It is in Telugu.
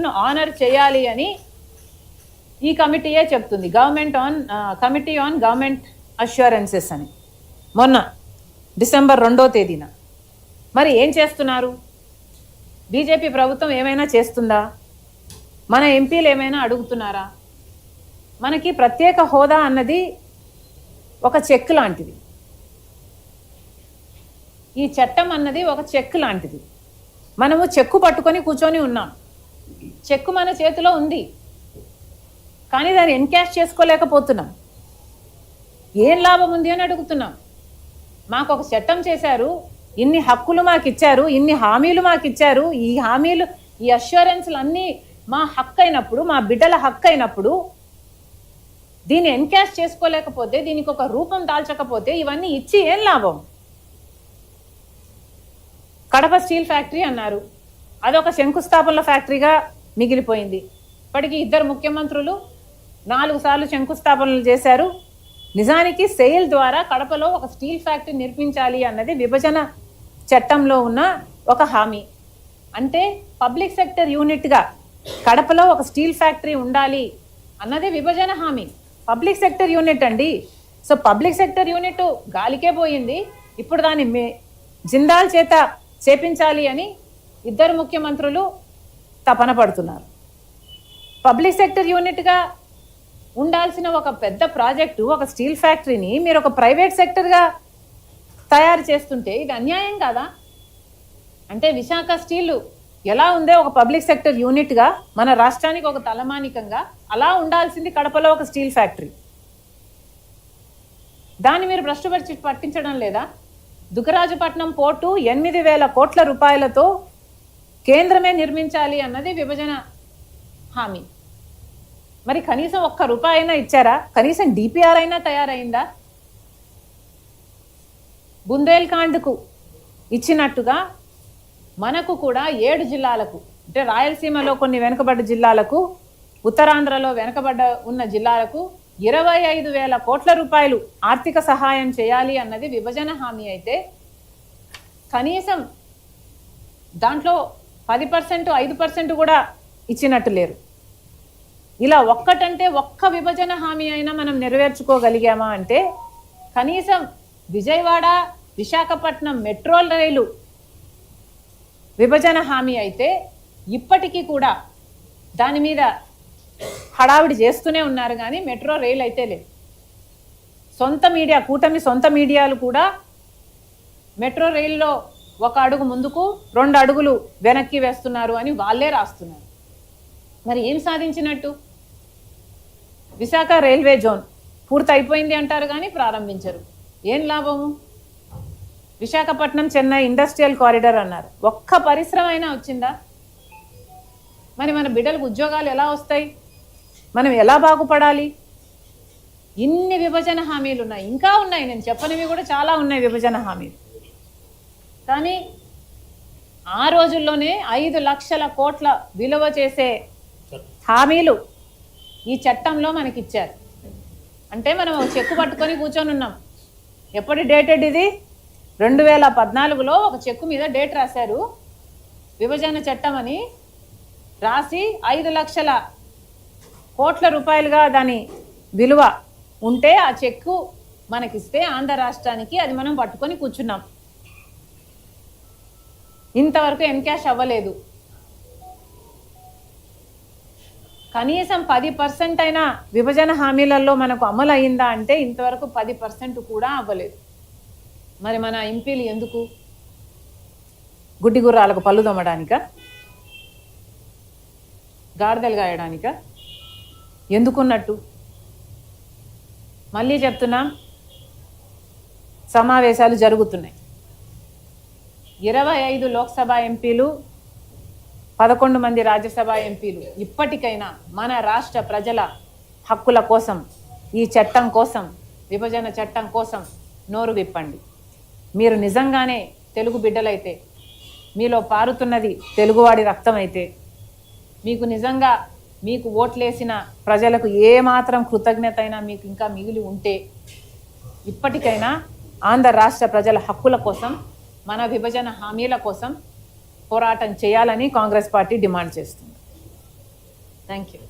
ను ఆనర్ చేయాలి అని ఈ కమిటీయే చెప్తుంది. కమిటీ ఆన్ గవర్నమెంట్ అష్యూరెన్సెస్ అని మొన్న డిసెంబర్ 2వ తేదీన. మరి ఏం చేస్తున్నారు? బీజేపీ ప్రభుత్వం ఏమైనా చేస్తుందా? మన ఎంపీలు ఏమైనా అడుగుతున్నారా? మనకి ప్రత్యేక హోదా అన్నది ఒక చెక్ లాంటిది. ఈ చట్టం అన్నది ఒక చెక్ లాంటిది. మనము చెక్కు పట్టుకొని కూర్చొని ఉన్నాం. చెక్కు మన చేతిలో ఉంది, కానీ దాన్ని ఎన్కాష్ చేసుకోలేకపోతున్నాం. ఏం లాభం ఉంది అని అడుగుతున్నాం. మాకు ఒక చట్టం చేశారు, ఇన్ని హక్కులు మాకు ఇచ్చారు, ఇన్ని హామీలు మాకు ఇచ్చారు. ఈ హామీలు, ఈ అష్యూరెన్స్లు అన్నీ మా హక్కు అయినప్పుడు, మా బిడ్డల హక్కు అయినప్పుడు దీన్ని ఎన్కాష్ చేసుకోలేకపోతే, దీనికి ఒక రూపం దాల్చకపోతే ఇవన్నీ ఇచ్చి ఏం లాభం? కడప స్టీల్ ఫ్యాక్టరీ అన్నారు, అదొక శంకుస్థాపనల ఫ్యాక్టరీగా మిగిలిపోయింది. ఇప్పటికీ 2 ముఖ్యమంత్రులు 4 సార్లు శంకుస్థాపనలు చేశారు. నిజానికి సెయిల్ ద్వారా కడపలో ఒక స్టీల్ ఫ్యాక్టరీ నిర్మించాలి అన్నది విభజన చట్టంలో ఉన్న ఒక హామీ. అంటే పబ్లిక్ సెక్టర్ యూనిట్గా కడపలో ఒక స్టీల్ ఫ్యాక్టరీ ఉండాలి అన్నది విభజన హామీ. పబ్లిక్ సెక్టర్ యూనిట్ అండి. సో పబ్లిక్ సెక్టర్ యూనిట్ గాలికే పోయింది. ఇప్పుడు దాన్ని జిందాల్ చేత చేపించాలి అని 2 ముఖ్యమంత్రులు తపన పడుతున్నారు. పబ్లిక్ సెక్టర్ యూనిట్గా ఉండాల్సిన ఒక పెద్ద ప్రాజెక్టు, ఒక స్టీల్ ఫ్యాక్టరీని మీరు ఒక ప్రైవేట్ సెక్టర్గా తయారు చేస్తుంటే ఇది అన్యాయం కాదా? అంటే విశాఖ స్టీల్ ఎలా ఉందో ఒక పబ్లిక్ సెక్టర్ యూనిట్గా మన రాష్ట్రానికి ఒక తలమానికంగా అలా ఉండాల్సింది కడపలో ఒక స్టీల్ ఫ్యాక్టరీ. దాన్ని మీరు భ్రష్టు పట్టించడం లేదా? దుగ్గరాజపట్నం పోర్టు 8,000 కోట్ల రూపాయలతో కేంద్రమే నిర్మించాలి అన్నది విభజన హామీ. మరి కనీసం ₹1 అయినా ఇచ్చారా? కనీసం డిపిఆర్ అయినా తయారైందా? బుందేల్ఖండ్కు ఇచ్చినట్టుగా మనకు కూడా 7 జిల్లాలకు, అంటే రాయలసీమలో కొన్ని వెనుకబడ్డ జిల్లాలకు, ఉత్తరాంధ్రలో వెనుకబడ్డ ఉన్న జిల్లాలకు 25,000 కోట్ల రూపాయలు ఆర్థిక సహాయం చేయాలి అన్నది విభజన హామీ అయితే కనీసం దాంట్లో 10%, 5% కూడా ఇచ్చినట్టు లేరు. ఇలా ఒక్క విభజన హామీ అయినా మనం నెరవేర్చుకోగలిగామా అంటే కనీసం విజయవాడ విశాఖపట్నం మెట్రో రైలు విభజన హామీ అయితే ఇప్పటికీ కూడా దాని మీద హడావిడి చేస్తూనే ఉన్నారు, కానీ మెట్రో రైలు అయితే లేదు. కూటమి సొంత మీడియాలు కూడా మెట్రో రైల్లో 1 అడుగు ముందుకు 2 అడుగులు వెనక్కి వేస్తున్నారు అని వాళ్ళే రాస్తున్నారు. మరి ఏం సాధించినట్టు? విశాఖ రైల్వే జోన్ పూర్తి అయిపోయింది అంటారు, కానీ ప్రారంభించరు. ఏం లాభము? విశాఖపట్నం చెన్నై ఇండస్ట్రియల్ కారిడార్ అన్నారు, ఒక్క పరిశ్రమ అయినా వచ్చిందా? మరి మన బిడ్డలకు ఉద్యోగాలు ఎలా వస్తాయి? మనం ఎలా బాగుపడాలి? ఇన్ని విభజన హామీలు ఉన్నాయి, ఇంకా ఉన్నాయి, నేను చెప్పనివి కూడా చాలా ఉన్నాయి విభజన హామీలు. కానీ ఆ రోజుల్లోనే 5 లక్షల కోట్ల విలువ చేసే హామీలు ఈ చట్టంలో మనకి ఇచ్చారు. అంటే మనం చెక్కు పట్టుకొని కూర్చొని ఉన్నాం. ఎప్పటి డేటెడ్ ఇది? 2014లో ఒక చెక్కు మీద డేట్ రాశారు, విభజన చట్టం అని రాసి 5 లక్షల కోట్ల రూపాయలుగా దాని విలువ ఉంటే ఆ చెక్కు మనకిస్తే ఆంధ్ర రాష్ట్రానికి అది మనం పట్టుకొని కూర్చున్నాం. ఇంతవరకు ఎన్కాష్ అవ్వలేదు. కనీసం 10% అయినా విభజన హామీలలో మనకు అమలు అయిందా అంటే ఇంతవరకు 10% కూడా అవ్వలేదు. మరి మన ఎంపీలు ఎందుకు? గుడ్డి గుర్రాలకు పళ్ళు దొమ్మడానికా? గాడిదలు గాయడానికా? ఎందుకున్నట్టు? మళ్ళీ చెప్తున్నాం, సమావేశాలు జరుగుతున్నాయి. 25 లోక్సభ ఎంపీలు, 11 మంది రాజ్యసభ ఎంపీలు ఇప్పటికైనా మన రాష్ట్ర ప్రజల హక్కుల కోసం, ఈ చట్టం కోసం, విభజన చట్టం కోసం నోరు విప్పండి. మీరు నిజంగానే తెలుగు బిడ్డలైతే, మీలో పారుతున్నది తెలుగువాడి రక్తం అయితే, మీకు నిజంగా మీకు ఓట్లేసిన ప్రజలకు ఏమాత్రం కృతజ్ఞత అయినా మీకు ఇంకా మిగిలి ఉంటే ఇప్పటికైనా ఆంధ్ర రాష్ట్ర ప్రజల హక్కుల కోసం, మన విభజన హామీల కోసం పోరాటం చేయాలని కాంగ్రెస్ పార్టీ డిమాండ్ చేస్తుంది. Thank you.